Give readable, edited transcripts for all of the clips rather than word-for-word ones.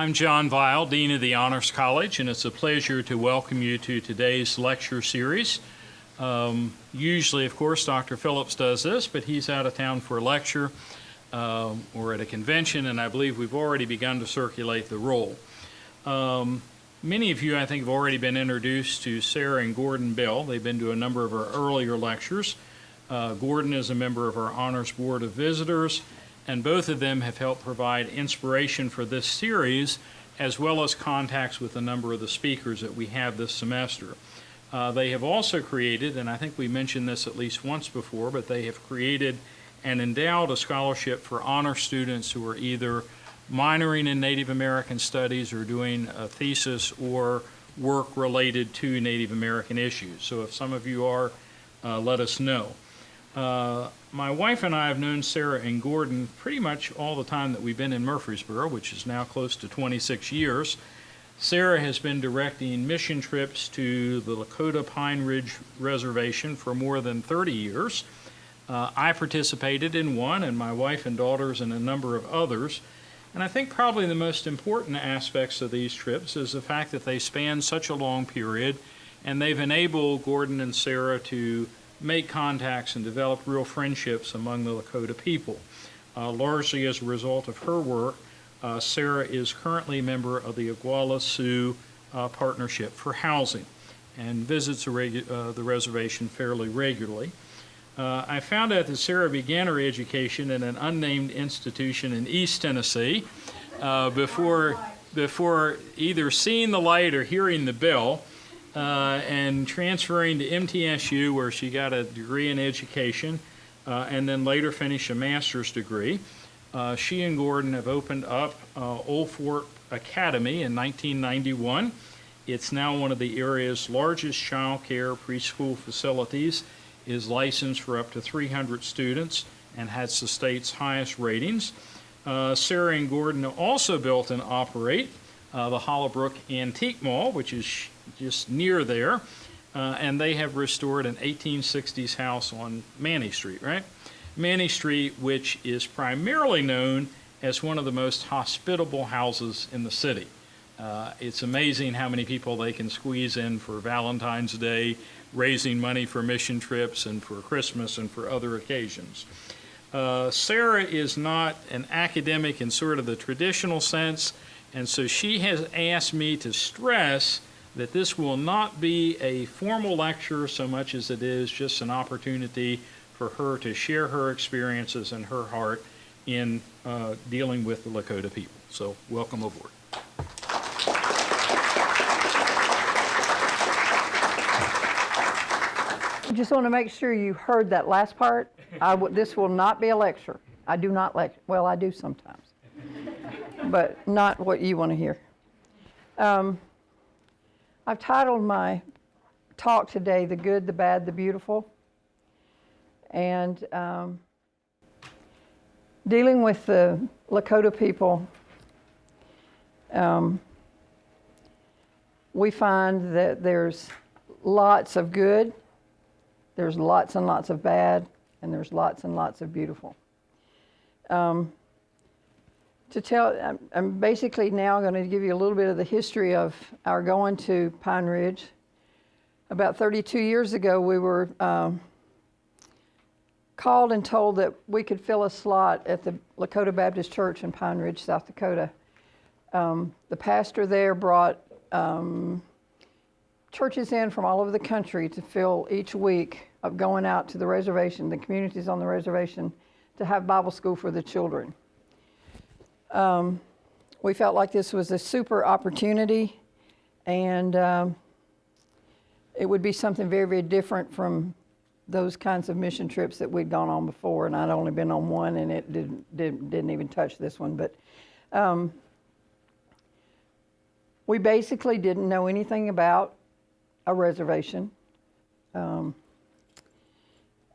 I'm John Weil, Dean of the Honors College, and it's a pleasure to welcome you to today's lecture series. Usually, of course, Dr. Phillips does this, but he's out of town for a lecture or at a convention, and I believe we've already begun to circulate the roll. Many of you, I think, have already been introduced to Sara and Gordon Bell. They've been to a number of our earlier lectures. Gordon is a member of our Honors Board of Visitors, and both of them have helped provide inspiration for this series, as well as contacts with a number of the speakers that we have this semester. They have also created, and I think we mentioned this at least once before, but they have created and endowed a scholarship for honor students who are either minoring in Native American studies or doing a thesis or work related to Native American issues. So if some of you are, let us know. My wife and I have known Sara and Gordon pretty much all the time that we've been in Murfreesboro, which is now close to 26 years. Sara has been directing mission trips to the Lakota Pine Ridge Reservation for more than 30 years. I participated in one, and my wife and daughters in a number of others. And I think probably the most important aspects of these trips is the fact that they span such a long period, and they've enabled Gordon and Sara to make contacts and develop real friendships among the Lakota people. Largely as a result of her work, Sara is currently a member of the Oglala Sioux Partnership for Housing and visits the reservation fairly regularly. I found out that Sara began her education in an unnamed institution in East Tennessee before either seeing the light or hearing the bell. And transferring to MTSU, where she got a degree in education, and then later finished a master's degree. She and Gordon have opened up Old Fort Academy in 1991. It's now one of the area's largest child care preschool facilities, is licensed for up to 300 students, and has the state's highest ratings. Sara and Gordon also built and operate the Hollowbrook Antique Mall, which is just near there, and they have restored an 1860s house on Manny Street, right? Manny Street, which is primarily known as one of the most hospitable houses in the city. It's amazing how many people they can squeeze in for Valentine's Day, raising money for mission trips and for Christmas and for other occasions. Sara is not an academic in sort of the traditional sense, and so she has asked me to stress that this will not be a formal lecture so much as it is just an opportunity for her to share her experiences and her heart in dealing with the Lakota people. So welcome aboard. I just want to make sure you heard that last part. This will not be a lecture. I do not lecture. Well, I do sometimes, but not what you want to hear. I've titled my talk today, The Good, the Bad, the Beautiful. And dealing with the Lakota people, we find that there's lots of good, there's lots and lots of bad, and there's lots and lots of beautiful. I'm basically now going to give you a little bit of the history of our going to Pine Ridge. About 32 years ago, we were called and told that we could fill a slot at the Lakota Baptist Church in Pine Ridge, South Dakota. The pastor there brought churches in from all over the country to fill each week of going out to the reservation, the communities on the reservation, to have Bible school for the children. We felt like this was a super opportunity, and it would be something very, very different from those kinds of mission trips that we'd gone on before, and I'd only been on one, and it didn't even touch this one. But we basically didn't know anything about a reservation.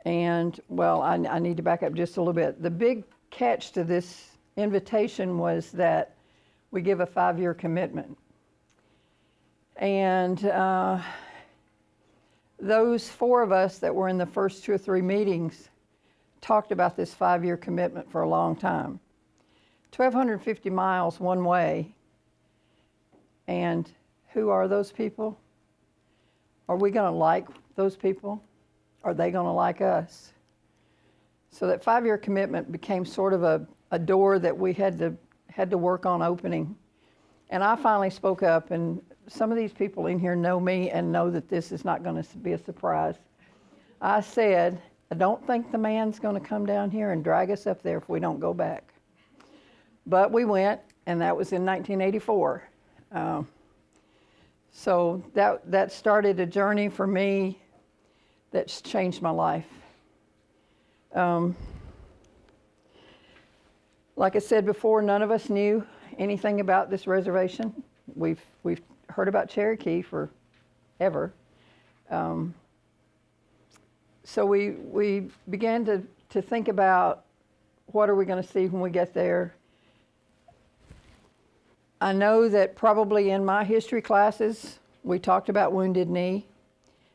And, well, I need to back up just a little bit. The big catch to this invitation was that we give a 5-year commitment. And those 4 of us that were in the first 2 or 3 meetings talked about this 5-year commitment for a long time. 1,250 miles one way And who are those people? Are we going to like those people? Are they going to like us? So that 5-year commitment became sort of a door that we had to work on opening. And I finally spoke up, and some of these people in here know me and know that this is not going to be a surprise. I said, I don't think the man's going to come down here and drag us up there if we don't go back. But we went, and that was in 1984. So that started a journey for me that's changed my life. Like I said before, none of us knew anything about this reservation. We've heard about Cherokee forever. So we began to think about what are we going to see when we get there. I know that probably in my history classes, we talked about Wounded Knee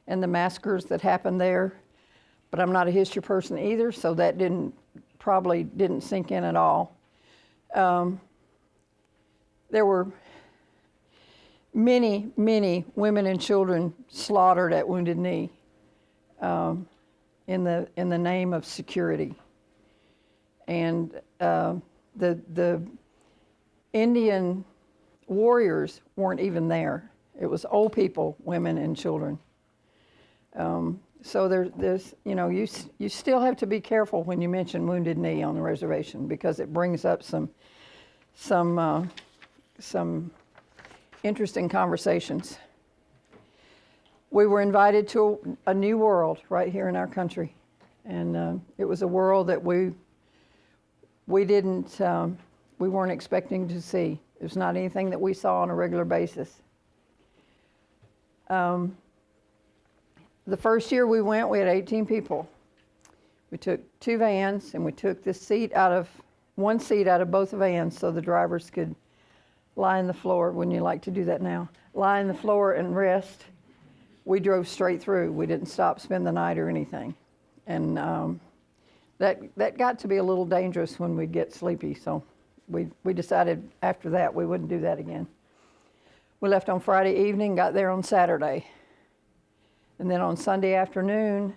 and the massacres that happened there, but I'm not a history person either, so that probably didn't sink in at all. There were many, many women and children slaughtered at Wounded Knee in the name of security. And the Indian warriors weren't even there. It was old people, women, and children. So there's, you still have to be careful when you mention Wounded Knee on the reservation because it brings up some interesting conversations. We were invited to a new world right here in our country, and it was a world that we weren't expecting to see. It was not anything that we saw on a regular basis. The first year we went, we had 18 people. We took 2 vans, and we took one seat out of both vans so the drivers could lie on the floor. Wouldn't you like to do that now? Lie on the floor and rest. We drove straight through. We didn't stop, spend the night or anything. And that got to be a little dangerous when we'd get sleepy, so we decided after that we wouldn't do that again. We left on Friday evening, got there on Saturday. And then on Sunday afternoon,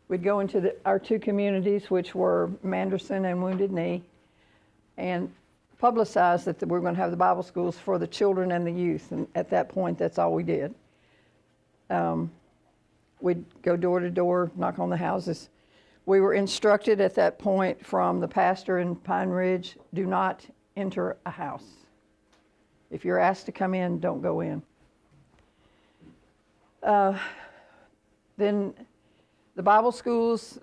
we'd go into our 2 communities, which were Manderson and Wounded Knee, and publicize that we were going to have the Bible schools for the children and the youth. And at that point, that's all we did. We'd go door to door, knock on the houses. We were instructed at that point from the pastor in Pine Ridge, do not enter a house. If you're asked to come in, don't go in. Then the Bible schools,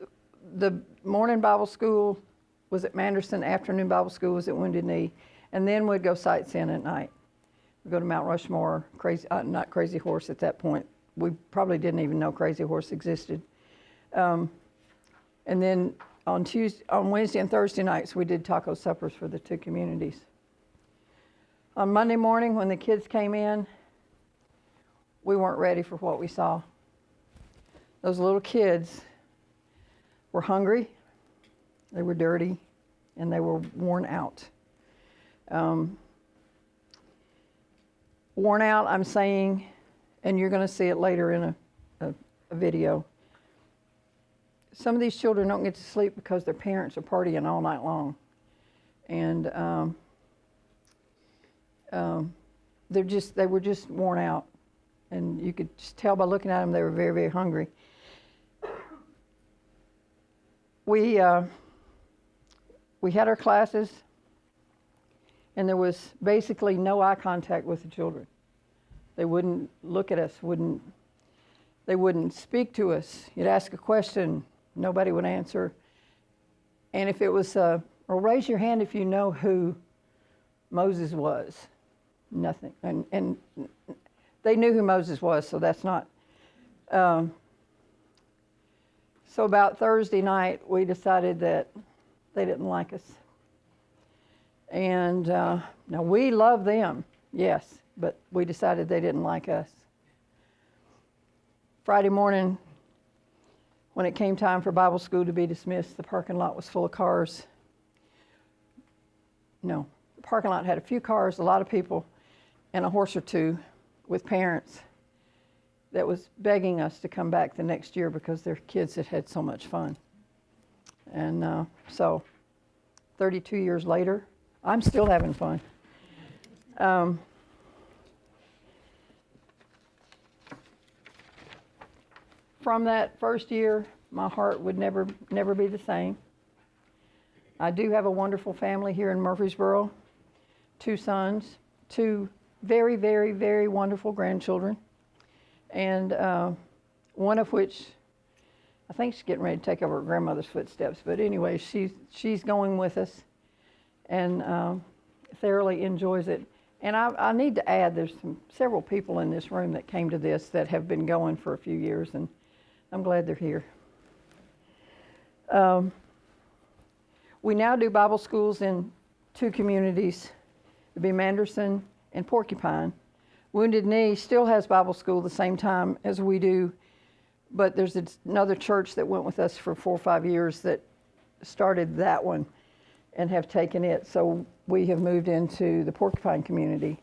the morning Bible school was at Manderson, afternoon Bible school was at Wounded Knee, and then we'd go sightseeing at night. We'd go to Mount Rushmore, not Crazy Horse at that point. We probably didn't even know Crazy Horse existed. And then on Wednesday and Thursday nights, we did taco suppers for the 2 communities. On Monday morning, when the kids came in, we weren't ready for what we saw. Those little kids were hungry, they were dirty, and they were worn out. Worn out, I'm saying, and you're going to see it later in a video. Some of these children don't get to sleep because their parents are partying all night long. And they were just worn out. And you could just tell by looking at them they were very, very hungry. We had our classes, and there was basically no eye contact with the children. They wouldn't look at us, they wouldn't speak to us. You'd ask a question, nobody would answer. And if it was, well, raise your hand if you know who Moses was. Nothing. And they knew who Moses was, so that's not. So about Thursday night, we decided that they didn't like us. And now we love them, yes, but we decided they didn't like us. Friday morning, when it came time for Bible school to be dismissed, the parking lot was full of cars. No, the parking lot had a few cars, a lot of people, and a horse or two with parents that was begging us to come back the next year because their kids had had so much fun. And so 32 years later, I'm still having fun. From that first year, my heart would never be the same. I do have a wonderful family here in Murfreesboro, 2 sons, 2 very, very, very wonderful grandchildren, and one of which I think she's getting ready to take over her grandmother's footsteps. But anyway, she's going with us and thoroughly enjoys it. And I need to add, there's several people in this room that came to this that have been going for a few years, and I'm glad they're here. We now do Bible schools in 2 communities, it'd be Manderson and Porcupine. Wounded Knee still has Bible school the same time as we do, but there's another church that went with us for 4 or 5 years that started that one and have taken it. So we have moved into the Porcupine community.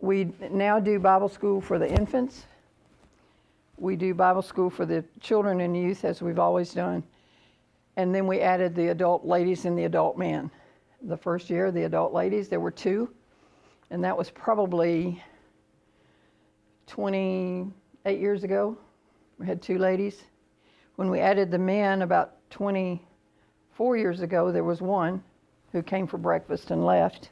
We now do Bible school for the infants. We do Bible school for the children and youth, as we've always done. And then we added the adult ladies and the adult men. The first year, the adult ladies, there were 2, and that was probably 28 years ago. We had 2 ladies. When we added the men about 24 years ago, there was 1 who came for breakfast and left.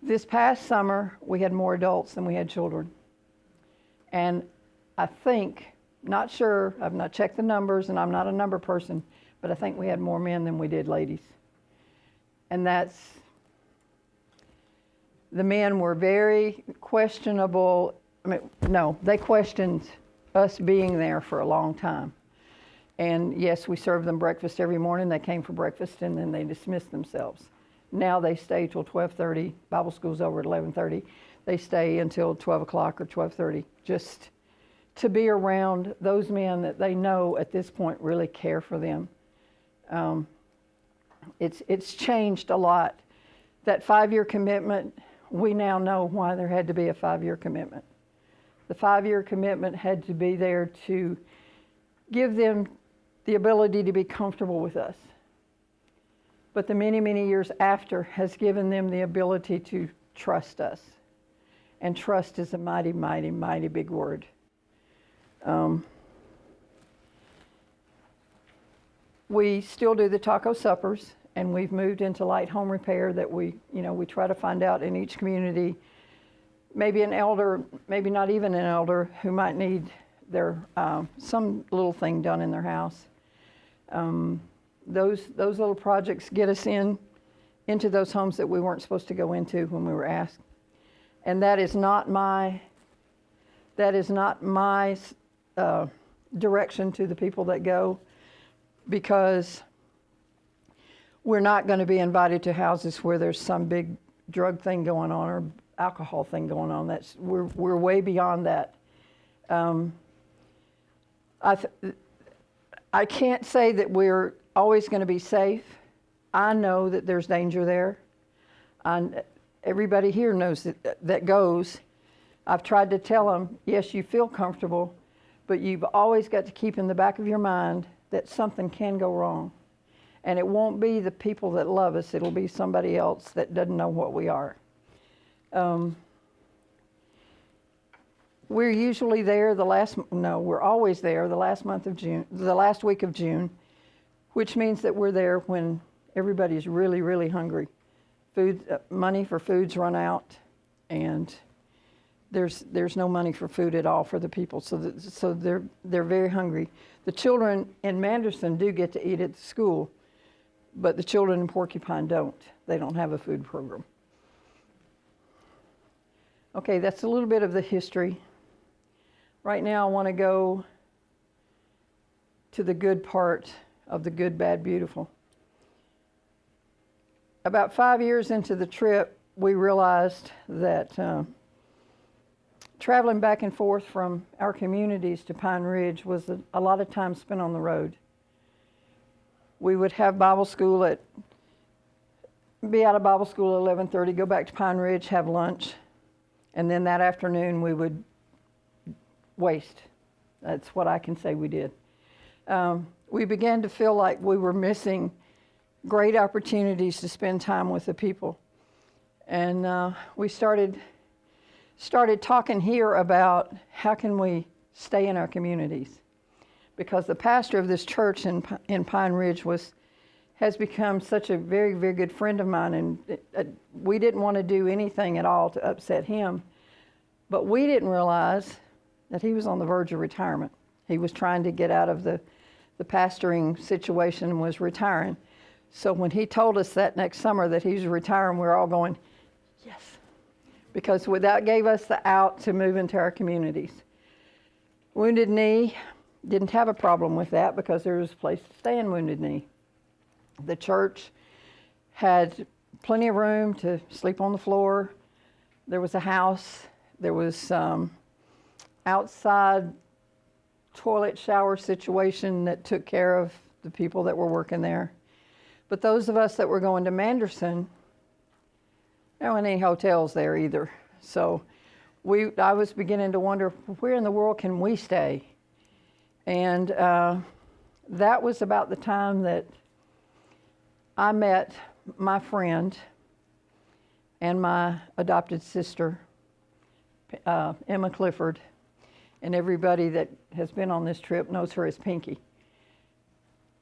This past summer, we had more adults than we had children. And I think, not sure, I've not checked the numbers, and I'm not a number person, but I think we had more men than we did ladies. And the men were very questionable. I mean, no, they questioned us being there for a long time. And yes, we served them breakfast every morning. They came for breakfast, and then they dismissed themselves. Now they stay till 12:30. Bible school's over at 11:30. They stay until 12 o'clock or 12:30, just to be around those men that they know at this point really care for them. It's changed a lot. That 5-year commitment, we now know why there had to be a 5-year commitment. The 5-year commitment had to be there to give them the ability to be comfortable with us. But the many, many years after has given them the ability to trust us. And trust is a mighty, mighty, mighty big word. We still do the taco suppers, and we've moved into light home repair that we try to find out in each community, maybe an elder, maybe not even an elder, who might need their some little thing done in their house. Those little projects get us into those homes that we weren't supposed to go into when we were asked. And that is not my direction to the people that go, because we're not going to be invited to houses where there's some big drug thing going on or alcohol thing going on. We're way beyond that. I can't say that we're always going to be safe. I know that there's danger there. Everybody here knows that goes. I've tried to tell them, yes, you feel comfortable, but you've always got to keep in the back of your mind that something can go wrong. And it won't be the people that love us, it'll be somebody else that doesn't know what we are. We're usually there we're always there the last week of June, which means that we're there when everybody's really, really hungry. Money for food's run out, and there's no money for food at all for the people, so they're very hungry. The children in Manderson do get to eat at the school, but the children in Porcupine don't. They don't have a food program. Okay, that's a little bit of the history. Right now I want to go to the good part of the good, bad, beautiful. About 5 years into the trip, we realized that traveling back and forth from our communities to Pine Ridge was a lot of time spent on the road. We would have Bible school at be out of Bible school at 11:30, go back to Pine Ridge, have lunch, and then that afternoon we would waste. That's what I can say we did. We began to feel like we were missing great opportunities to spend time with the people. And we started talking here about how can we stay in our communities. Because the pastor of this church in Pine Ridge has become such a very, very good friend of mine, and we didn't want to do anything at all to upset him. But we didn't realize that he was on the verge of retirement. He was trying to get out of the pastoring situation and was retiring. So when he told us that next summer that he was retiring, we were all going, yes. Because that gave us the out to move into our communities. Wounded Knee didn't have a problem with that because there was a place to stay in Wounded Knee. The church had plenty of room to sleep on the floor. There was a house. There was outside toilet shower situation that took care of the people that were working there. But those of us that were going to Manderson, there weren't any hotels there either. So I was beginning to wonder, where in the world can we stay? And that was about the time that I met my friend and my adopted sister, Emma Clifford, and everybody that has been on this trip knows her as Pinky.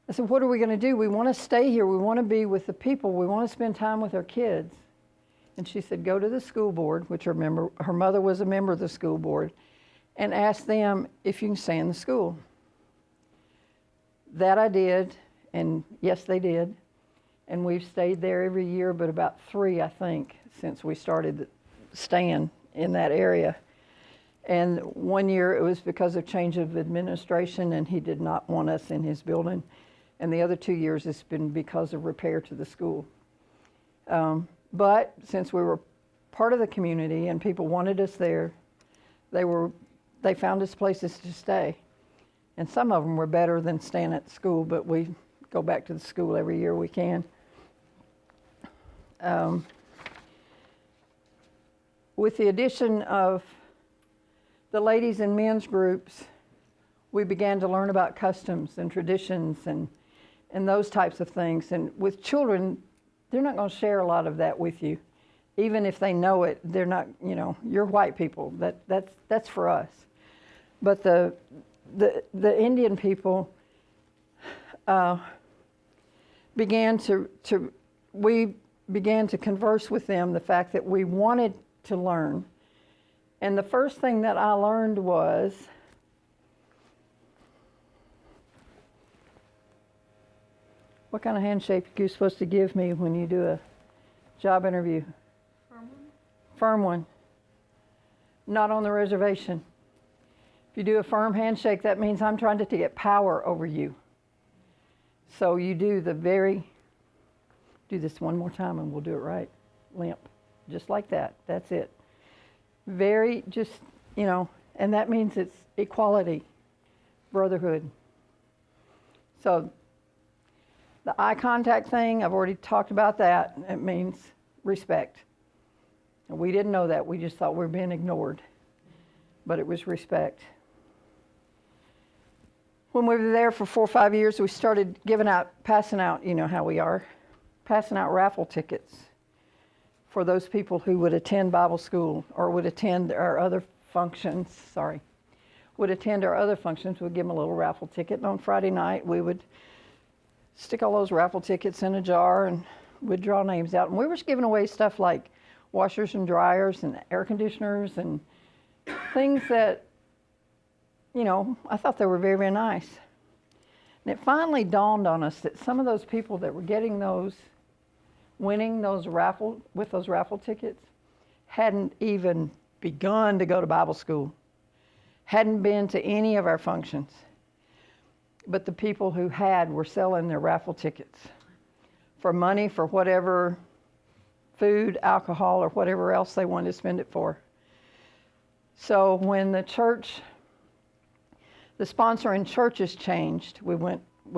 I said, what are we going to do? We want to stay here. We want to be with the people. We want to spend time with our kids. And she said, go to the school board, which her mother was a member of the school board, and ask them if you can stay in the school. That I did, and yes, they did. And we've stayed there every year, but about 3, I think, since we started staying in that area. And one year it was because of change of administration, and he did not want us in his building. And the other 2 years it's been because of repair to the school. But since we were part of the community and people wanted us there, they found us places to stay. And some of them were better than staying at school, but we go back to the school every year we can. With the addition of the ladies and men's groups, we began to learn about customs and traditions and those types of things. And with children, they're not going to share a lot of that with you. Even if they know it, they're not, you're white people. That's for us. But the Indian people we began to converse with them the fact that we wanted to learn. And the first thing that I learned was what kind of handshake are you supposed to give me when you do a job interview? Firm one. Firm one. Not on the reservation. If you do a firm handshake, that means I'm trying to get power over you. So you do this one more time and we'll do it right. Limp. Just like that. That's it. And that means it's equality, brotherhood. So the eye contact thing, I've already talked about that. It means respect. And we didn't know that. We just thought we were being ignored. But it was respect. When we were there for 4 or 5 years, we started passing out, you know how we are, passing out raffle tickets for those people who would attend Bible school or would attend our other functions, We'd give them a little raffle ticket. And on Friday night, we would stick all those raffle tickets in a jar and we'd draw names out. And we were giving away stuff like washers and dryers and air conditioners and things that, I thought they were very, very nice. And it finally dawned on us that some of those people that were winning those raffle tickets, hadn't even begun to go to Bible school, hadn't been to any of our functions. But the people who were selling their raffle tickets for money for whatever food, alcohol, or whatever else they wanted to spend it for. So when the sponsor in churches changed, we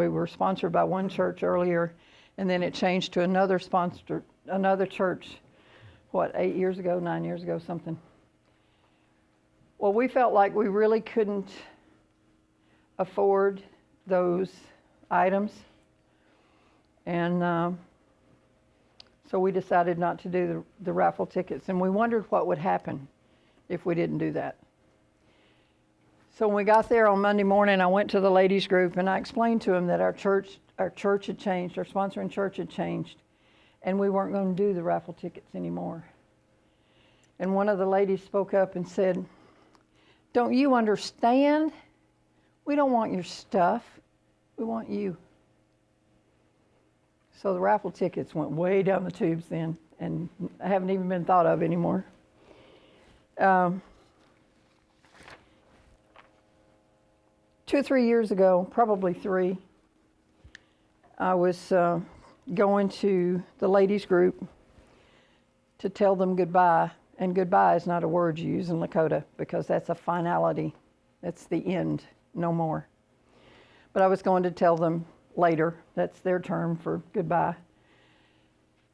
were sponsored by one church earlier, and then it changed to another sponsor another church, 8 years ago, 9 years ago, something. Well, we felt like we really couldn't afford those items. And so we decided not to do the raffle tickets. And we wondered what would happen if we didn't do that. So when we got there on Monday morning, I went to the ladies group and I explained to them that our church had changed, our sponsoring church had changed, and we weren't going to do the raffle tickets anymore. And one of the ladies spoke up and said, "Don't you understand? We don't want your stuff. We want you." So the raffle tickets went way down the tubes then, and I haven't even been thought of anymore. 2 or 3 years ago, probably 3, I was going to the ladies group to tell them goodbye. And goodbye is not a word you use in Lakota because that's a finality. That's the end, no more. But I was going to tell them later. That's their term for goodbye.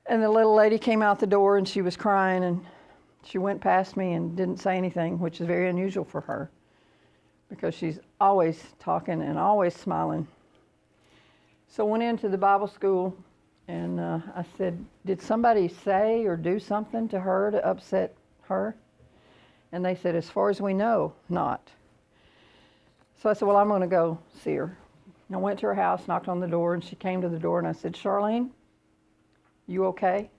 And the little lady came out the door and she was crying, and she went past me and didn't say anything, which is very unusual for her because she's always talking and always smiling. So I went into the Bible school and I said, "Did somebody say or do something to her to upset her?" And they said, "As far as we know, not." So I said, "Well, I'm going to go see her." And I went to her house, knocked on the door, and she came to the door, and I said, "Charlene, you okay?"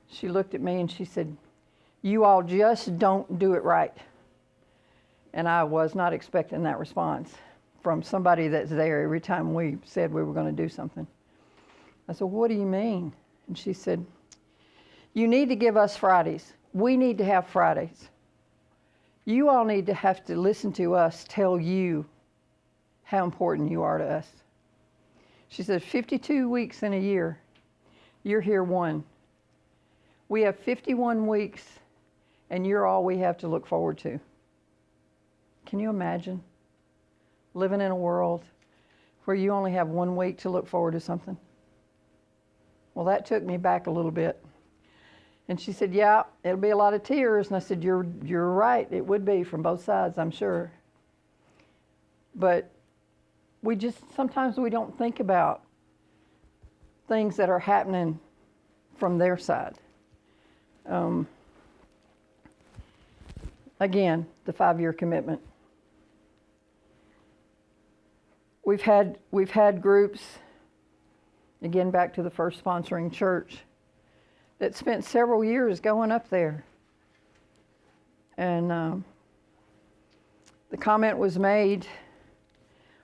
She looked at me and she said, "You all just don't do it right." And I was not expecting that response from somebody that's there every time we said we were going to do something. I said, "What do you mean?" And she said, "You need to give us Fridays. We need to have Fridays. You all need to have to listen to us tell you how important you are to us." She said, 52 weeks in a year, you're here 1. We have 51 weeks, and you're all we have to look forward to. Can you imagine living in a world where you only have 1 week to look forward to something? Well, that took me back a little bit. And she said, "Yeah, it'll be a lot of tears." And I said, You're right. It would be from both sides, I'm sure. But sometimes we don't think about things that are happening from their side. Again, the 5-year commitment. We've had groups, again back to the first sponsoring church, that spent several years going up there. And the comment was made,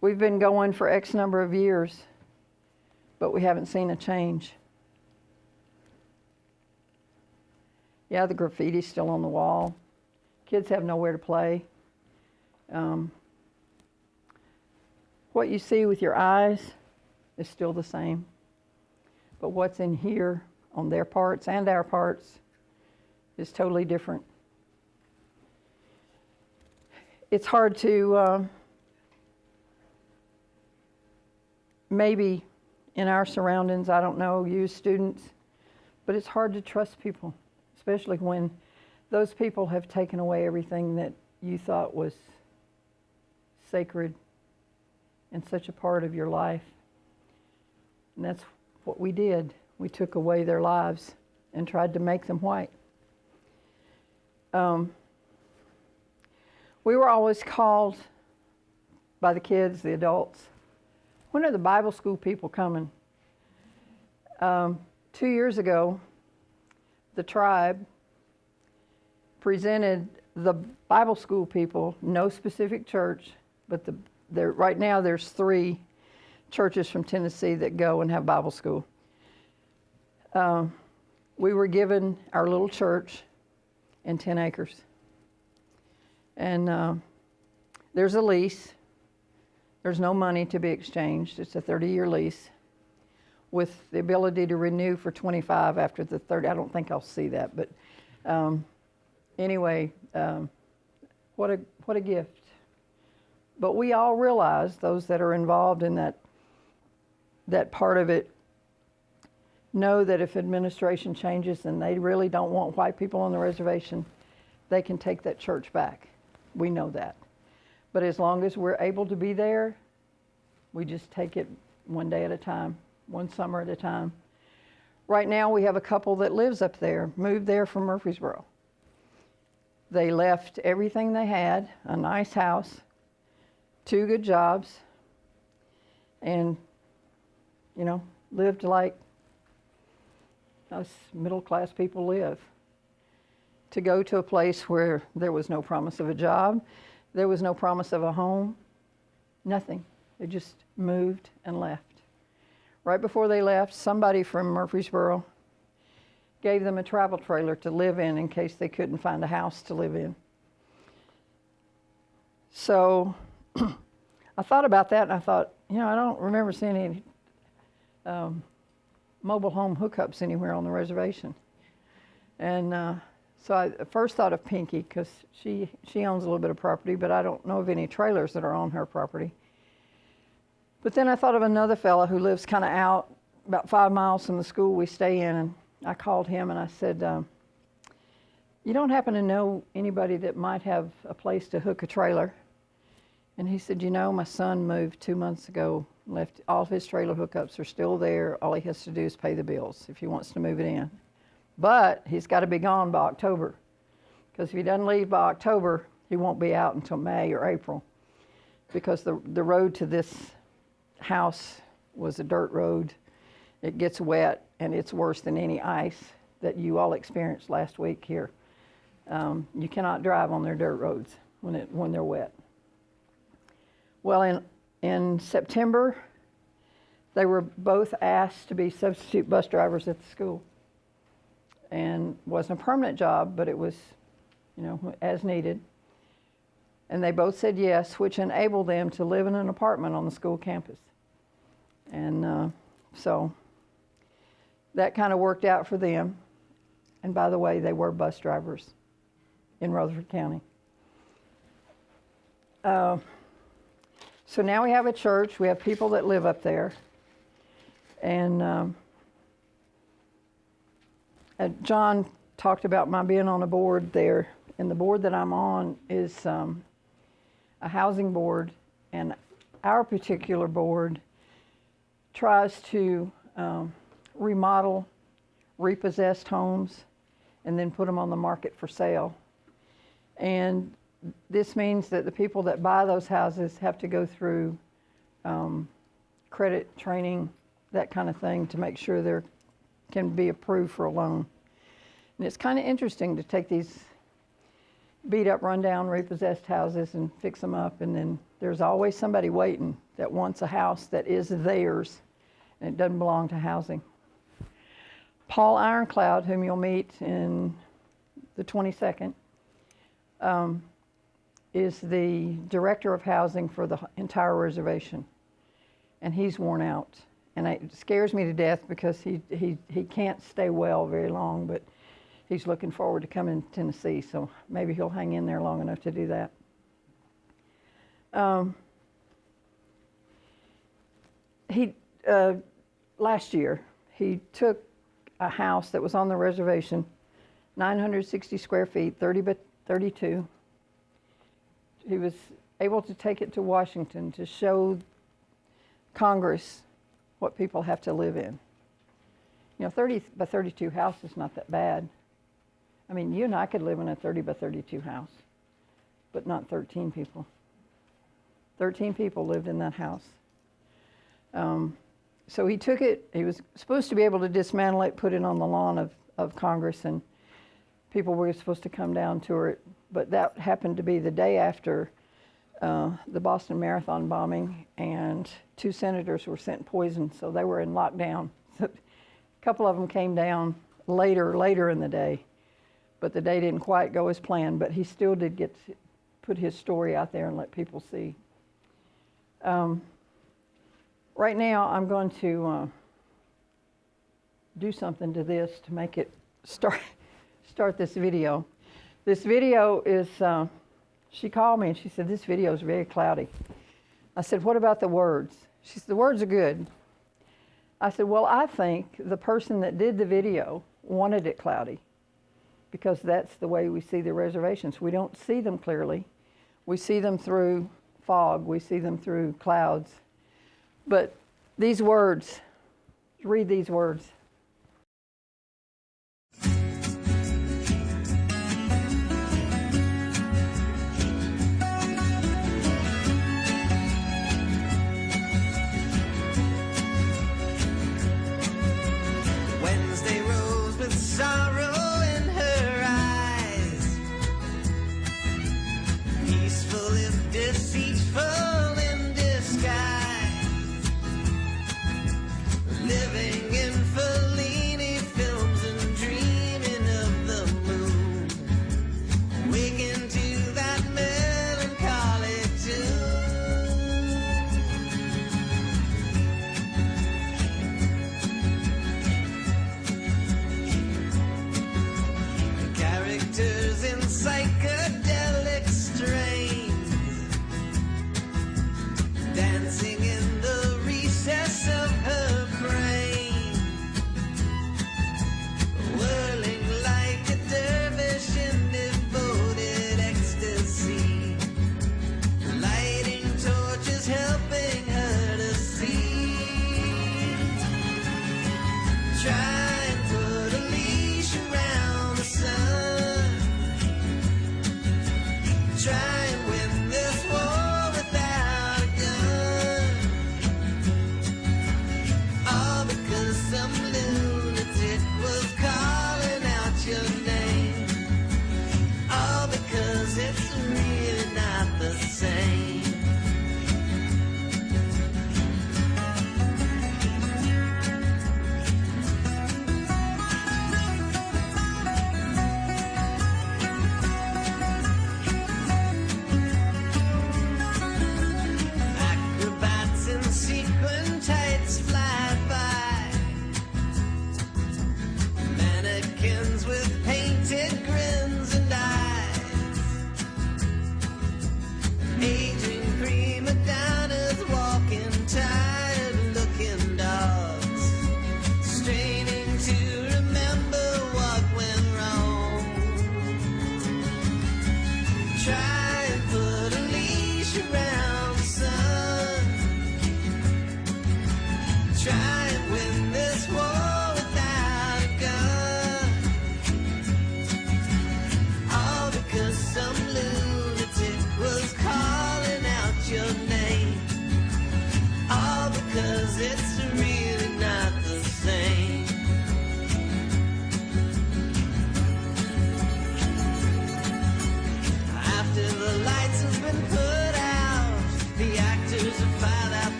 "We've been going for X number of years, but we haven't seen a change." Yeah, the graffiti's still on the wall. Kids have nowhere to play. What you see with your eyes is still the same. But what's in here on their parts and our parts is totally different. It's hard to, maybe in our surroundings, I don't know, you students, but it's hard to trust people, especially when those people have taken away everything that you thought was sacred and such a part of your life. And that's what we did. We took away their lives and tried to make them white. We were always called by the kids, the adults, "When are the Bible school people coming?" 2 years ago, the tribe presented the Bible school people, no specific church, but right now there's 3 churches from Tennessee that go and have Bible school. We were given our little church and 10 acres. And there's a lease. There's no money to be exchanged. It's a 30-year lease with the ability to renew for 25 after the 30. I don't think I'll see that, but anyway, what a gift. But we all realize, those that are involved in that part of it, know that if administration changes and they really don't want white people on the reservation, they can take that church back. We know that. But as long as we're able to be there, we just take it one day at a time, one summer at a time. Right now we have a couple that lives up there, moved there from Murfreesboro. They left everything they had, a nice house, 2 good jobs, and, you know, lived like us middle-class people live. To go to a place where there was no promise of a job, there was no promise of a home, nothing. They just moved and left. Right before they left, somebody from Murfreesboro gave them a travel trailer to live in case they couldn't find a house to live in. So I thought about that, and I thought, you know, I don't remember seeing any mobile home hookups anywhere on the reservation. And so I first thought of Pinky, because she owns a little bit of property, but I don't know of any trailers that are on her property. But then I thought of another fella who lives kind of out about 5 miles from the school we stay in, and I called him and I said, you don't happen to know anybody that might have a place to hook a trailer? And he said, you know, my son moved 2 months ago, left all of his trailer hookups are still there. All he has to do is pay the bills if he wants to move it in. But he's got to be gone by October, because if he doesn't leave by October, he won't be out until May or April, because the road to this house was a dirt road. It gets wet, and it's worse than any ice that you all experienced last week here. You cannot drive on their dirt roads when they're wet. Well, in September, they were both asked to be substitute bus drivers at the school. And it wasn't a permanent job, but it was, you know, as needed. And they both said yes, which enabled them to live in an apartment on the school campus. And so that kind of worked out for them. And by the way, they were bus drivers in Rutherford County. So now we have a church. We have people that live up there. And John talked about my being on a board there. And the board that I'm on is a housing board. And our particular board tries to remodel repossessed homes and then put them on the market for sale. And this means that the people that buy those houses have to go through credit training, that kind of thing, to make sure they can be approved for a loan. And it's kind of interesting to take these beat up, run down, repossessed houses and fix them up, and then there's always somebody waiting that wants a house that is theirs and it doesn't belong to housing. Paul Ironcloud, whom you'll meet in the 22nd, is the director of housing for the entire reservation, and he's worn out. And it scares me to death because he can't stay well very long, but he's looking forward to coming to Tennessee, so maybe he'll hang in there long enough to do that. Last year, he took a house that was on the reservation, 960 square feet, 30 by 32. He was able to take it to Washington to show Congress what people have to live in. You know, 30 by 32 house is not that bad. I mean, you and I could live in a 30 by 32 house, but not 13 people. 13 people lived in that house. So he took it, he was supposed to be able to dismantle it, put it on the lawn of Congress, and people were supposed to come down to it. But that happened to be the day after the Boston Marathon bombing, and 2 senators were sent poison, so they were in lockdown. So a couple of them came down later in the day, but the day didn't quite go as planned, but he still did get to put his story out there and let people see. Right now, I'm going to do something to this to make it start this video. This video is, she called me and she said, this video is very cloudy. I said, what about the words? She said, the words are good. I said, well, I think the person that did the video wanted it cloudy because that's the way we see the reservations. We don't see them clearly. We see them through fog. We see them through clouds. But these words, read these words. Wednesday rose with sorrow in her eyes, peaceful if deceitful in disguise, living in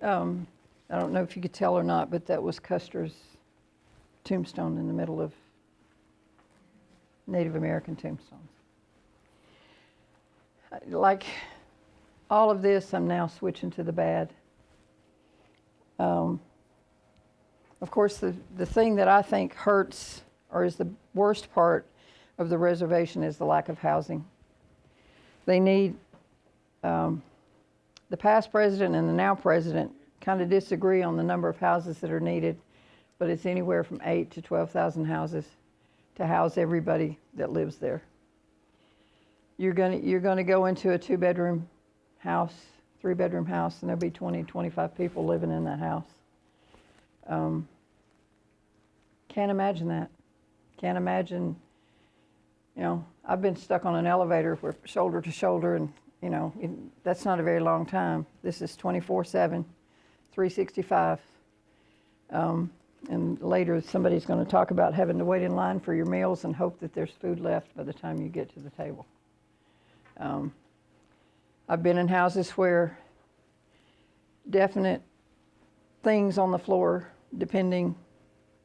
I don't know if you could tell or not, but that was Custer's tombstone in the middle of Native American tombstones. Like all of this, I'm now switching to the bad. Of course, the thing that I think hurts or is the worst part of the reservation is the lack of housing. They need, the past president and the now president kind of disagree on the number of houses that are needed, but it's anywhere from 8,000 to 12,000 houses to house everybody that lives there. You're gonna go into a 2-bedroom house, 3-bedroom house, and there'll be 20, 25 people living in that house. Can't imagine that. Can't imagine, I've been stuck on an elevator where shoulder to shoulder, and that's not a very long time. This is 24/7, 365. And later somebody's going to talk about having to wait in line for your meals and hope that there's food left by the time you get to the table. I've been in houses where definite things on the floor, depending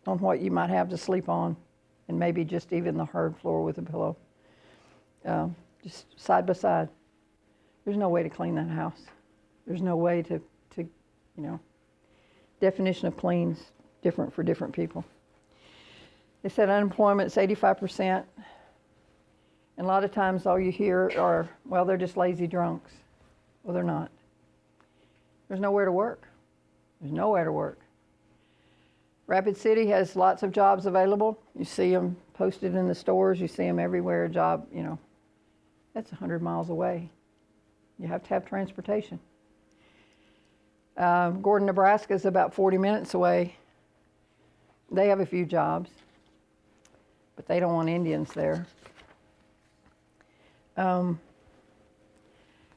on what you might have to sleep on, and maybe just even the hard floor with a pillow, just side by side. There's no way to clean that house. There's no way to definition of clean's different for different people. They said unemployment's 85%. And a lot of times all you hear are, well, they're just lazy drunks. Well, they're not. There's nowhere to work. There's nowhere to work. Rapid City has lots of jobs available. You see them posted in the stores. You see them everywhere. A job, that's 100 miles away. You have to have transportation. Gordon, Nebraska is about 40 minutes away. They have a few jobs, but they don't want Indians there.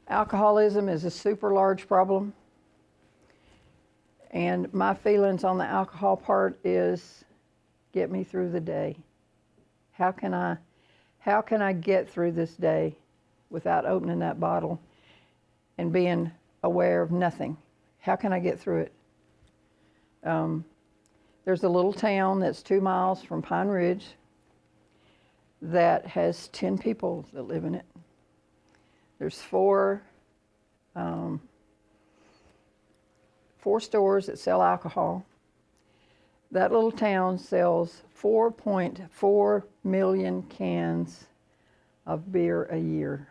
Alcoholism is a super large problem. And my feelings on the alcohol part is, get me through the day. How can I get through this day without opening that bottle and being aware of nothing? How can I get through it? There's a little town that's 2 miles from Pine Ridge that has 10 people that live in it. There's four stores that sell alcohol. That little town sells 4.4 million cans of beer a year,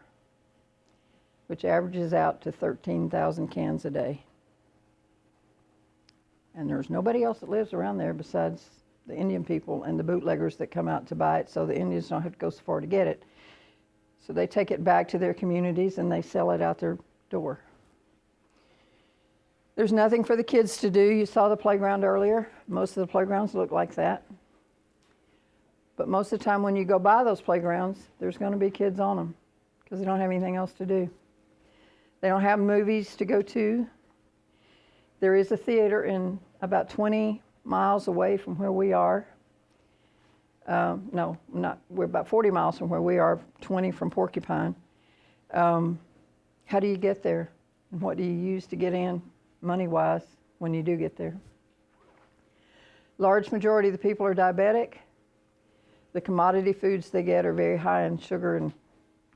which averages out to 13,000 cans a day. And there's nobody else that lives around there besides the Indian people and the bootleggers that come out to buy it, so the Indians don't have to go so far to get it. So they take it back to their communities and they sell it out their door. There's nothing for the kids to do. You saw the playground earlier. Most of the playgrounds look like that. But most of the time when you go by those playgrounds, there's going to be kids on them because they don't have anything else to do. They don't have movies to go to. There is a theater in about 20 miles away from where we are. No, not. We're about 40 miles from where we are, 20 from Porcupine. How do you get there? And what do you use to get in, money-wise, when you do get there? Large majority of the people are diabetic. The commodity foods they get are very high in sugar and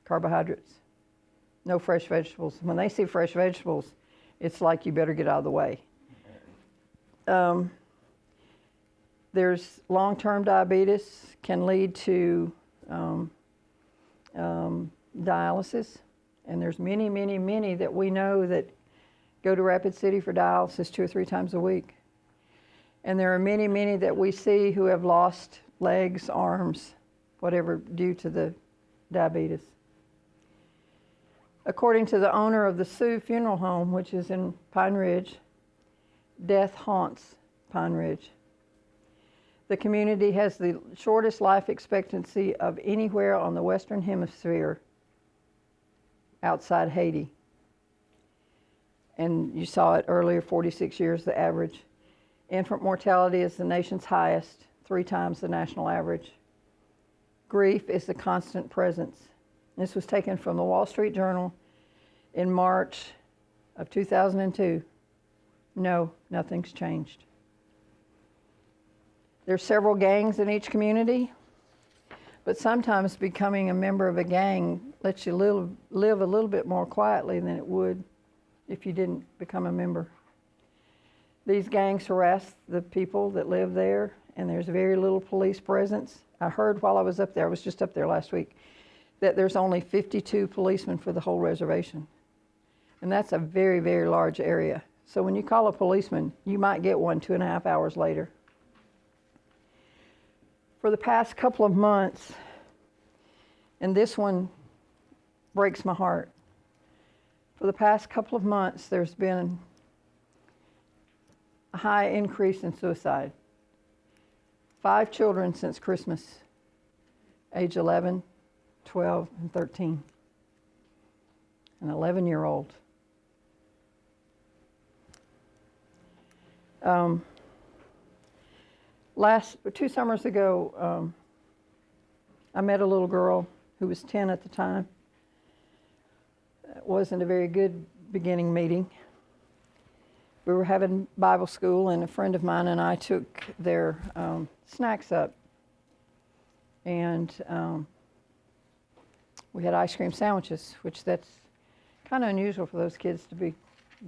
carbohydrates. No fresh vegetables. When they see fresh vegetables, it's like you better get out of the way. There's long-term diabetes can lead to dialysis, and there's many, many, many that we know that go to Rapid City for dialysis 2 or 3 times a week. And there are many, many that we see who have lost legs, arms, whatever, due to the diabetes. According to the owner of the Sioux Funeral Home, which is in Pine Ridge, death haunts Pine Ridge. The community has the shortest life expectancy of anywhere on the Western Hemisphere outside Haiti. And you saw it earlier, 46 years the average. Infant mortality is the nation's highest, 3 times the national average. Grief is the constant presence. This was taken from the Wall Street Journal in March of 2002. No, nothing's changed. There's several gangs in each community, but sometimes becoming a member of a gang lets you live a little bit more quietly than it would if you didn't become a member. These gangs harass the people that live there, and there's very little police presence. I heard while I was up there, I was just up there last week, that there's only 52 policemen for the whole reservation. And that's a very, very large area. So when you call a policeman, you might get one 2.5 hours later. For the past couple of months, and this one breaks my heart, for the past couple of months, there's been a high increase in suicide. 5 children since Christmas, age 11, 12, and 13. An 11-year-old. Two summers ago, I met a little girl who was 10 at the time. It wasn't a very good beginning meeting. We were having Bible school, and a friend of mine and I took their snacks up. And we had ice cream sandwiches, which that's kind of unusual for those kids to be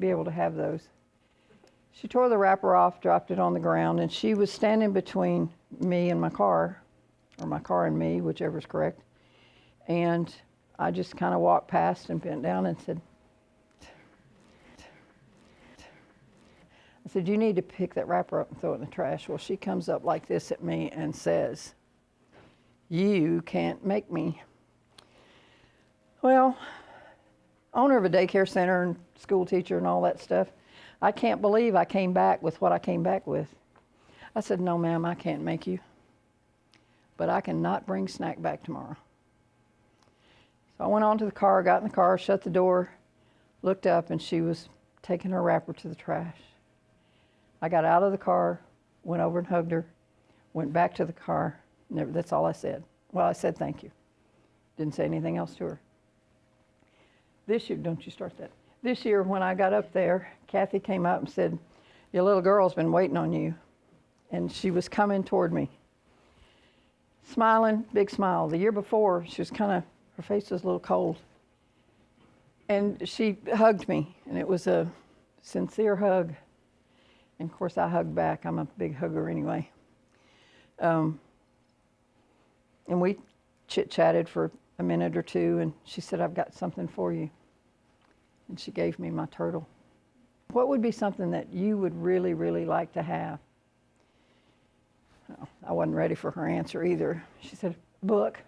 able to have those. She tore the wrapper off, dropped it on the ground, and she was standing between me and my car, or my car and me, whichever's correct. And I just kind of walked past and bent down and said, "You need to pick that wrapper up and throw it in the trash." Well, she comes up like this at me and says, "You can't make me." Well, owner of a daycare center and school teacher and all that stuff, I can't believe I came back with what I came back with. I said, "No, ma'am, I can't make you, but I cannot bring snack back tomorrow." So I went on to the car, got in the car, shut the door, looked up, and she was taking her wrapper to the trash. I got out of the car, went over and hugged her, went back to the car. That's all I said. Well, I said thank you. Didn't say anything else to her. This year, don't you start that. This year, when I got up there, Kathy came up and said, "Your little girl's been waiting on you." And she was coming toward me, smiling, big smile. The year before, she was her face was a little cold. And she hugged me, and it was a sincere hug. And of course, I hugged back. I'm a big hugger anyway. And we chit-chatted for a minute or two, and she said, "I've got something for you." And she gave me my turtle. What would be something that you would really, really like to have? Well, I wasn't ready for her answer either. She said, "A book."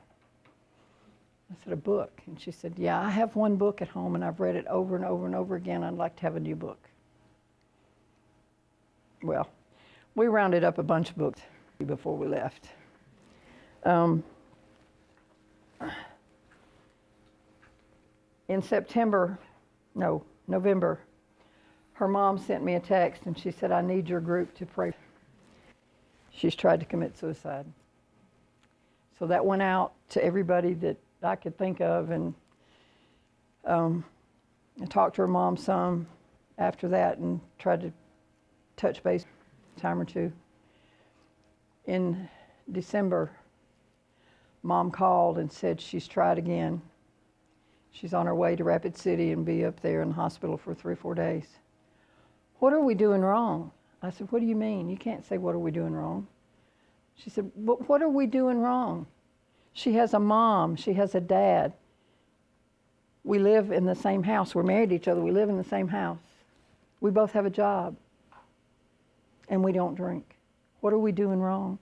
I said, "A book?" And she said, "Yeah, I have one book at home, and I've read it over and over and over again. I'd like to have a new book." Well, we rounded up a bunch of books before we left. In November, her mom sent me a text, and she said, "I need your group to pray." She's tried to commit suicide. So that went out to everybody that I could think of, and I talked to her mom some after that and tried to touch base a time or two. In December, Mom called and said she's tried again. She's on her way to Rapid City and be up there in the hospital for 3 or 4 days. "What are we doing wrong?" I said, "What do you mean? You can't say, 'What are we doing wrong?'" She said, "But what are we doing wrong? She has a mom. She has a dad. We live in the same house. We're married to each other. We live in the same house. We both have a job. And we don't drink. What are we doing wrong?"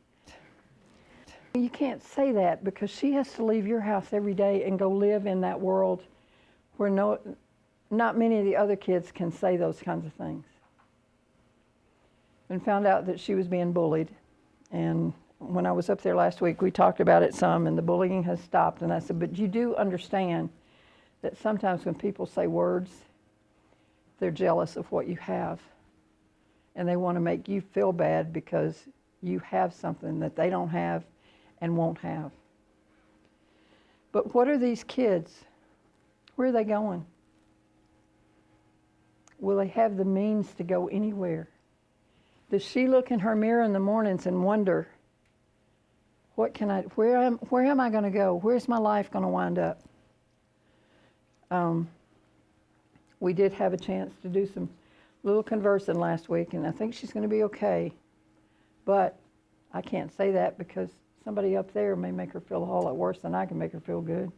You can't say that, because she has to leave your house every day and go live in that world where not many of the other kids can say those kinds of things. And found out that she was being bullied. And when I was up there last week, we talked about it some, and the bullying has stopped. And I said, "But you do understand that sometimes when people say words, they're jealous of what you have. And they want to make you feel bad because you have something that they don't have and won't have." But what are these kids? Where are they going? will they have the means to go anywhere? Does she look in her mirror in the mornings and wonder, where am I going to go? Where's my life going to wind up? We did have a chance to do some little conversing last week, and I think she's going to be okay. But I can't say that because somebody up there may make her feel a whole lot worse than I can make her feel good.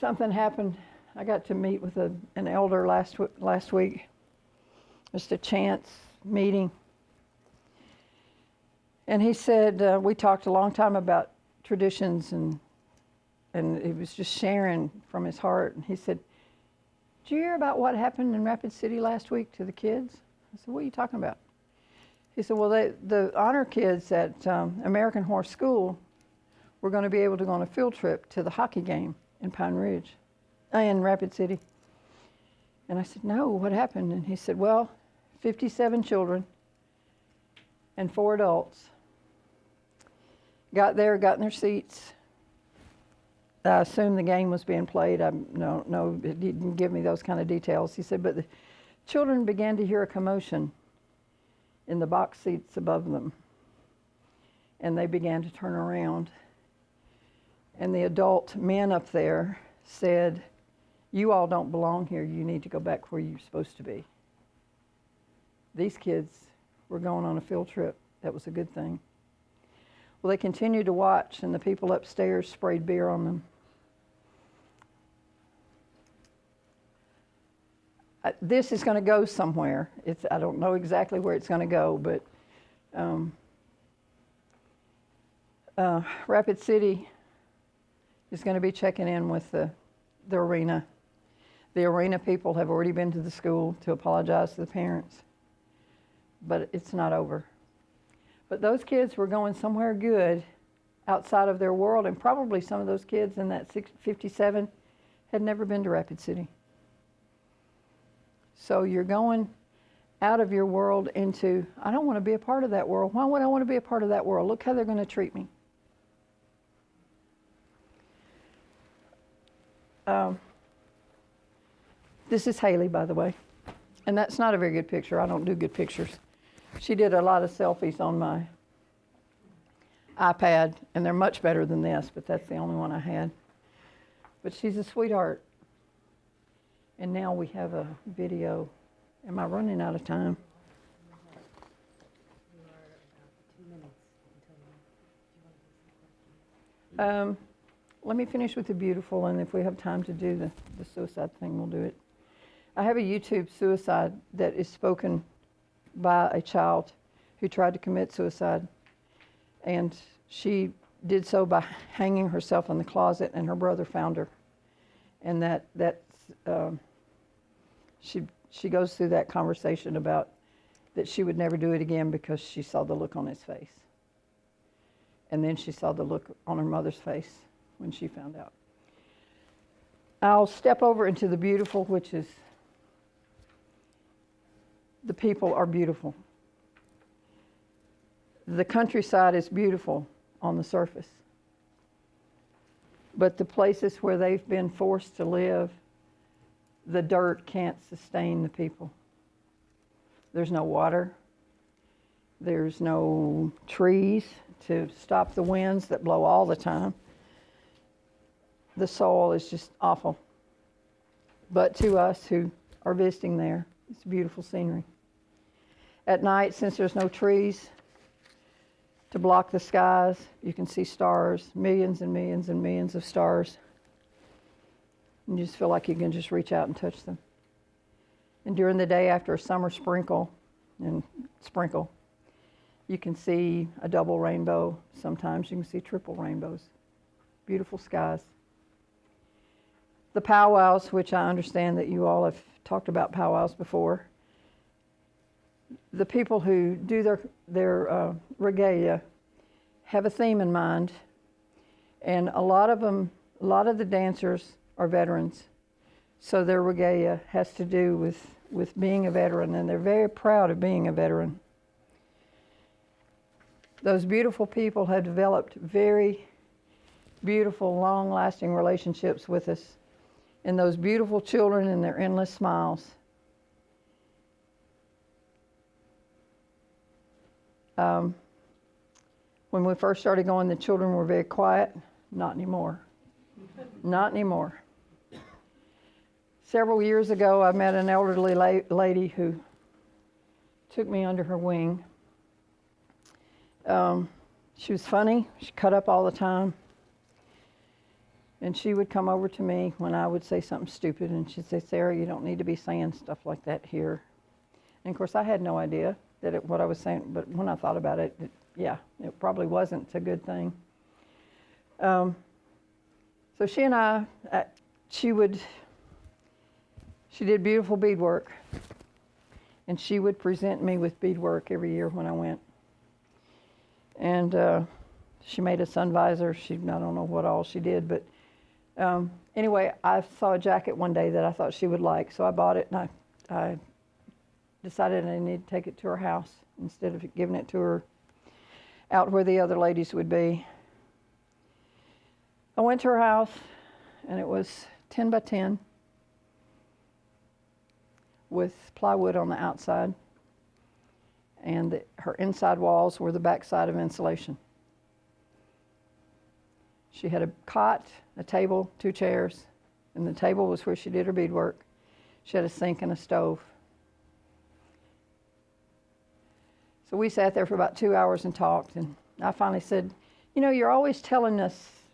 Something happened. I got to meet with an elder last week. Just a chance meeting. And he said, we talked a long time about traditions, and he was just sharing from his heart. And he said, did you hear about what happened in Rapid City last week to the kids? I said, what are you talking about? He said, well, the honor kids at American Horse School were going to be able to go on a field trip to the hockey game in Pine Ridge, in Rapid City. And I said, no, what happened? And he said, well, 57 children and 4 adults got there, got in their seats. I assumed the game was being played. No, he didn't give me those kind of details. He said, but the children began to hear a commotion in the box seats above them. And they began to turn around. And the adult men up there said, you all don't belong here. You need to go back where you're supposed to be. These kids were going on a field trip. That was a good thing. Well, they continued to watch, and the people upstairs sprayed beer on them. This is going to go somewhere. I don't know exactly where it's going to go, but Rapid City is going to be checking in with the arena. The arena people have already been to the school to apologize to the parents, but it's not over. But those kids were going somewhere good outside of their world, and probably some of those kids in that 57 had never been to Rapid City. So you're going out of your world into, I don't want to be a part of that world. Why would I want to be a part of that world? Look how they're going to treat me. This is Haley, by the way. And that's not a very good picture. I don't do good pictures. She did a lot of selfies on my iPad, and they're much better than this, but that's the only one I had. But she's a sweetheart. And now we have a video. Am I running out of time? Let me finish with the beautiful, and if we have time to do the suicide thing, we'll do it. I have a YouTube suicide that is spoken by a child who tried to commit suicide. And she did so by hanging herself in the closet, and her brother found her. And she goes through that conversation about that she would never do it again because she saw the look on his face. And then she saw the look on her mother's face when she found out. I'll step over into the beautiful, which is the people are beautiful. The countryside is beautiful on the surface. But the places where they've been forced to live, the dirt can't sustain the people. There's no water. There's no trees to stop the winds that blow all the time. The soil is just awful. But to us who are visiting there, it's beautiful scenery. At night, since there's no trees to block the skies, you can see stars, millions and millions and millions of stars. And you just feel like you can just reach out and touch them. And during the day after a summer sprinkle, you can see a double rainbow. Sometimes you can see triple rainbows. Beautiful skies. The powwows, which I understand that you all have talked about powwows before. The people who do their regalia have a theme in mind, and a lot of the dancers are veterans, so their regalia has to do with being a veteran, and they're very proud of being a veteran. Those beautiful people have developed very beautiful, long-lasting relationships with us, and those beautiful children and their endless smiles. When we first started going, the children were very quiet. Not anymore. Not anymore. Several years ago, I met an elderly lady who took me under her wing. She was funny. She cut up all the time. And she would come over to me when I would say something stupid, and she'd say, "Sarah, you don't need to be saying stuff like that here." And of course, I had no idea what I was saying, but when I thought about it, it probably wasn't a good thing. So she and I, she did beautiful beadwork, and she would present me with beadwork every year when I went. And she made a sun visor. I don't know what all she did, but anyway, I saw a jacket one day that I thought she would like, so I bought it, and I decided I needed to take it to her house instead of giving it to her out where the other ladies would be. I went to her house, and it was 10 by 10 with plywood on the outside, and her inside walls were the backside of insulation. She had a cot, a table, 2 chairs, and the table was where she did her beadwork. She had a sink and a stove. So we sat there for about 2 hours and talked, and I finally said, "You know, you're always telling us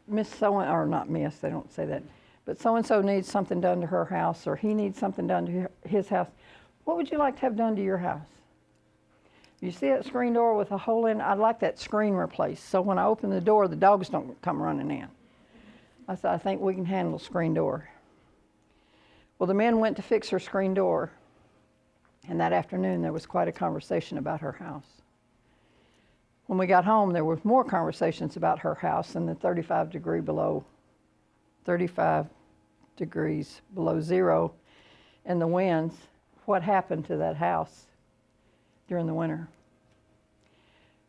Miss so-and-so, or not Miss, they don't say that, but so-and-so needs something done to her house, or he needs something done to his house. What would you like to have done to your house? You see that screen door with a hole in it? I'd like that screen replaced, so when I open the door, the dogs don't come running in." I said, "I think we can handle screen door." Well, the men went to fix her screen door, and that afternoon there was quite a conversation about her house. When we got home, there were more conversations about her house and the 35 degrees below zero, and the winds. What happened to that house during the winter?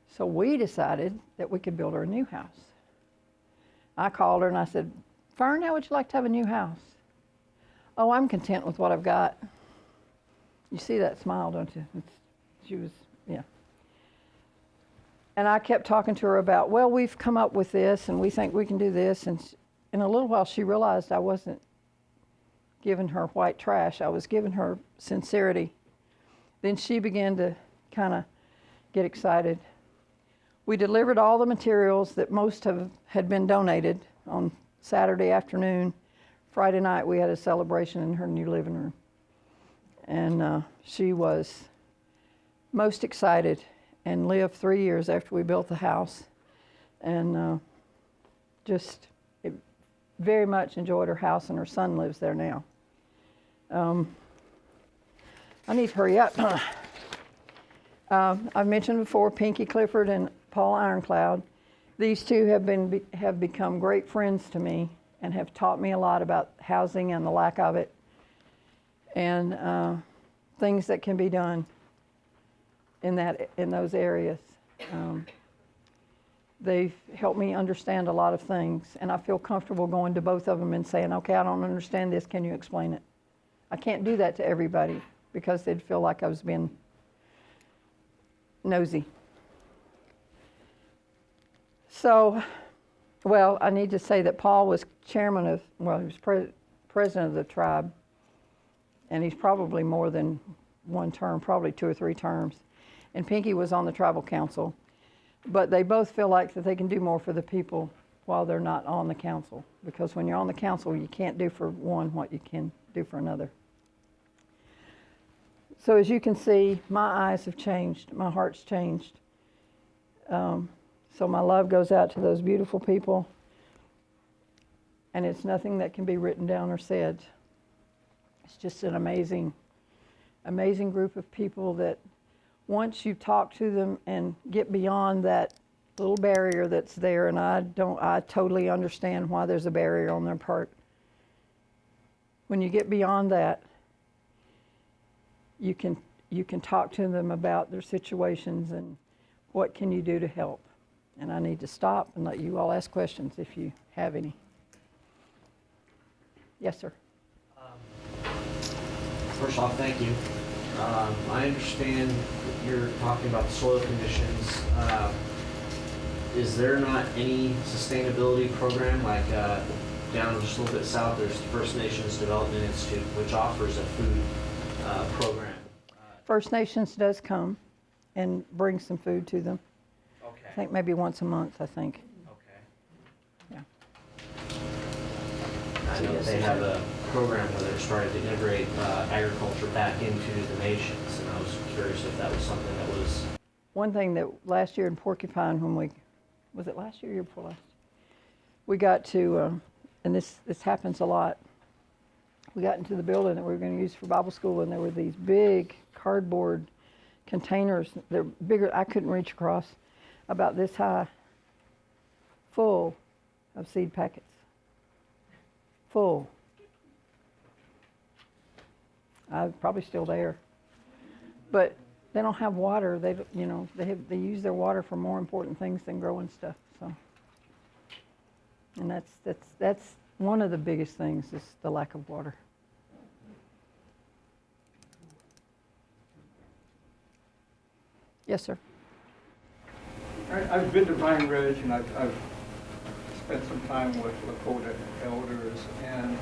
So we decided that we could build her a new house. I called her and I said, "Fern, how would you like to have a new house?" "Oh, I'm content with what I've got." You see that smile, don't you? Yeah. And I kept talking to her about, well, we've come up with this, and we think we can do this. And in a little while, she realized I wasn't giving her white trash. I was giving her sincerity. Then she began to kind of get excited. We delivered all the materials that most had been donated on Saturday afternoon. Friday night, we had a celebration in her new living room. And she was most excited and lived 3 years after we built the house. And very much enjoyed her house, and her son lives there now. I need to hurry up. I've mentioned before Pinky Clifford and Paul Ironcloud. These two have become great friends to me and have taught me a lot about housing and the lack of it, and things that can be done in those areas. They've helped me understand a lot of things, and I feel comfortable going to both of them and saying, "Okay, I don't understand this. Can you explain it?" I can't do that to everybody because they'd feel like I was being nosy. So, well, I need to say that Paul was he was president of the tribe, and he's probably more than one term, probably 2 or 3 terms. And Pinky was on the tribal council. But they both feel like that they can do more for the people while they're not on the council. Because when you're on the council, you can't do for one what you can do for another. So as you can see, my eyes have changed. My heart's changed. So my love goes out to those beautiful people. And it's nothing that can be written down or said. It's just an amazing, amazing group of people that once you talk to them and get beyond that little barrier that's there, and I totally understand why there's a barrier on their part. When you get beyond that, you can talk to them about their situations and what can you do to help. And I need to stop and let you all ask questions if you have any. Yes, sir. First off, thank you. I understand you're talking about the soil conditions. Is there not any sustainability program like down just a little bit south? There's the First Nations Development Institute, which offers a food program. First Nations does come and bring some food to them. I Okay. think maybe once a month, I think. Okay. Yeah. I So know yes, they there's have a program where they're starting to integrate agriculture back into the nations, and I was curious if that was something that was. One thing that last year in Porcupine, was it last year or year before last? We got to, and this happens a lot, we got into the building that we were going to use for Bible school, and there were these big cardboard containers. They're bigger, I couldn't reach across, about this high, full of seed packets. Full. Probably still there. But they don't have water. They use their water for more important things than growing stuff. So, and that's one of the biggest things is the lack of water. Yes, sir. I've been to Vine Ridge, and I've spent some time with Lakota elders, and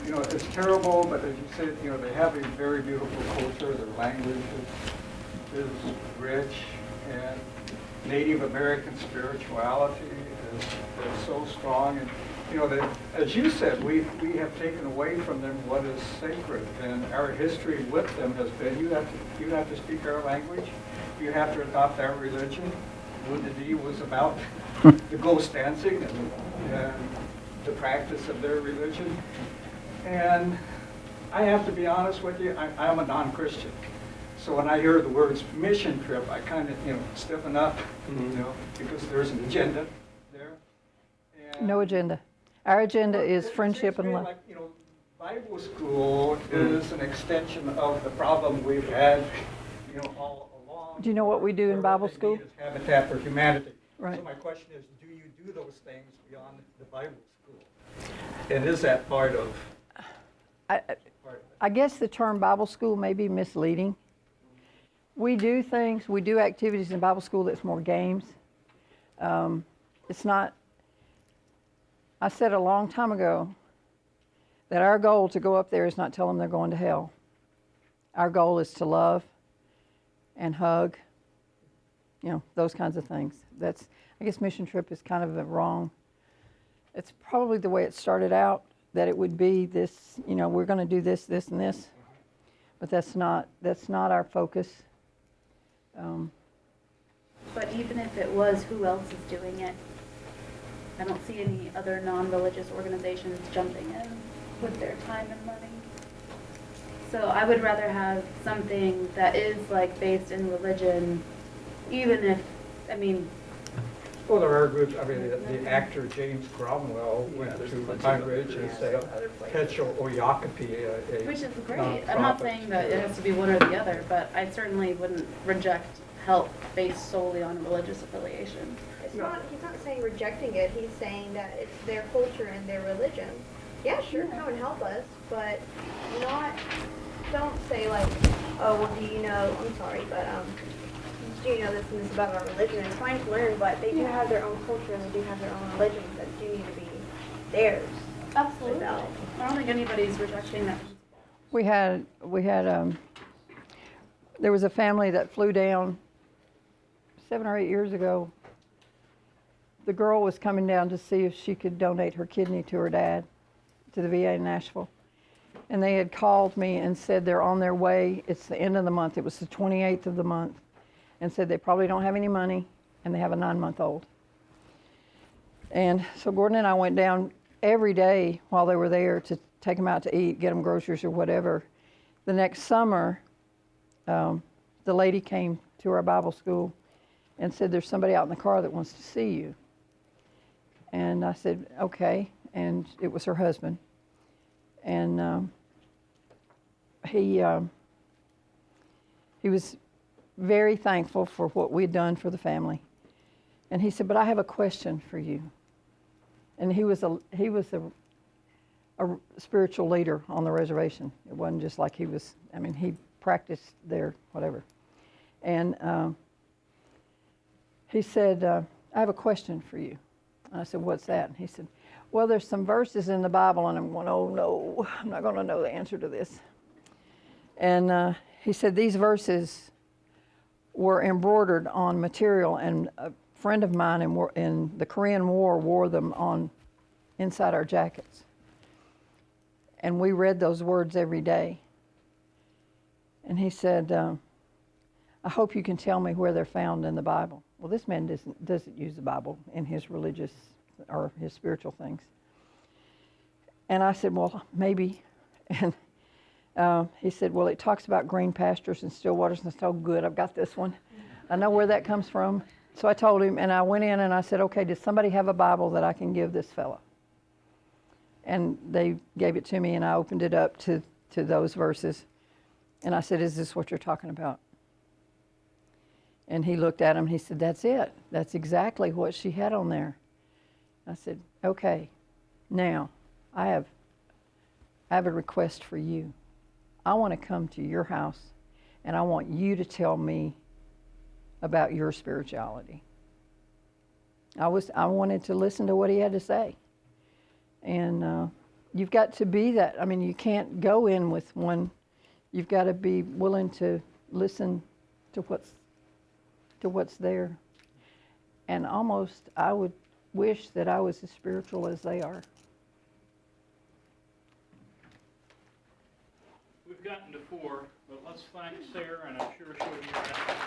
it's terrible, but as you said, they have a very beautiful culture. Their language is rich, and Native American spirituality is so strong. And that, as you said, we have taken away from them what is sacred, and our history with them has been you have to speak our language, you have to adopt our religion. Wounded Knee was about the ghost dancing and the practice of their religion. And I have to be honest with you, I'm a non-Christian. So when I hear the words mission trip, I kind of, stiffen up, because there's an agenda there. And No agenda. Our agenda is it friendship seems to and me love. like, Bible school is an extension of the problem we've had, all along. Do you know what we do in Bible What they school? need is Habitat for Humanity. Right. So my question is, do you do those things beyond the Bible school? And is that part of? I guess the term Bible school may be misleading. We do activities in Bible school that's more games. It's not, I said a long time ago that our goal to go up there is not tell them they're going to hell. Our goal is to love and hug, those kinds of things. I guess mission trip is kind of wrong. It's probably the way it started out, that it would be this, we're going to do this, this, and this, but that's not our focus. But even if it was, who else is doing it? I don't see any other non-religious organizations jumping in with their time and money. So I would rather have something that is based in religion, even if, Well, there are groups, the actor James Cromwell went to Vine Ridge and set up Techo Oyakapi, which is great. I'm not saying that it has to be one or the other, but I certainly wouldn't reject help based solely on religious affiliation. He's not saying rejecting it, he's saying that it's their culture and their religion. Yeah, sure, come and help us, but don't say oh, well, do you know, I'm sorry, but do you know this and this about our religion? It's fine to learn, but they do have their own culture and they do have their own religions that do need to be theirs. Absolutely. I don't think anybody's rejecting that. There was a family that flew down 7 or 8 years ago. The girl was coming down to see if she could donate her kidney to her dad, to the VA in Nashville. And they had called me and said they're on their way. It's the end of the month. It was the 28th of the month. And said they probably don't have any money, and they have a 9-month-old. And so Gordon and I went down every day while they were there to take them out to eat, get them groceries or whatever. The next summer, the lady came to our Bible school and said, there's somebody out in the car that wants to see you. And I said, okay. And it was her husband. And he was very thankful for what we'd done for the family. And he said, but I have a question for you. And he was a spiritual leader on the reservation. It wasn't just like he was, I mean, he practiced there, whatever. And he said, I have a question for you. And I said, what's that? And he said, well, there's some verses in the Bible, and I'm going, oh no, I'm not going to know the answer to this. And he said, these verses were embroidered on material, and a friend of mine in the Korean War wore them on inside our jackets. And we read those words every day. And he said, I hope you can tell me where they're found in the Bible. Well, this man doesn't use the Bible in his religious or his spiritual things. And I said, well, maybe. And he said, well, it talks about green pastures and still waters. And I said, oh, good, I've got this one. I know where that comes from. So I told him, and I went in and I said, okay, does somebody have a Bible that I can give this fella? And they gave it to me, and I opened it up to those verses. And I said, is this what you're talking about? And he looked at him, he said, that's it. That's exactly what she had on there. I said, okay, now I have a request for you. I want to come to your house, and I want you to tell me about your spirituality. I wanted to listen to what he had to say. And you've got to be that. I mean, you can't go in with one. You've got to be willing to listen to what's there. And almost, I would wish that I was as spiritual as they are. We've gotten to 4, but let's thank Sarah, and I'm sure she'll be back.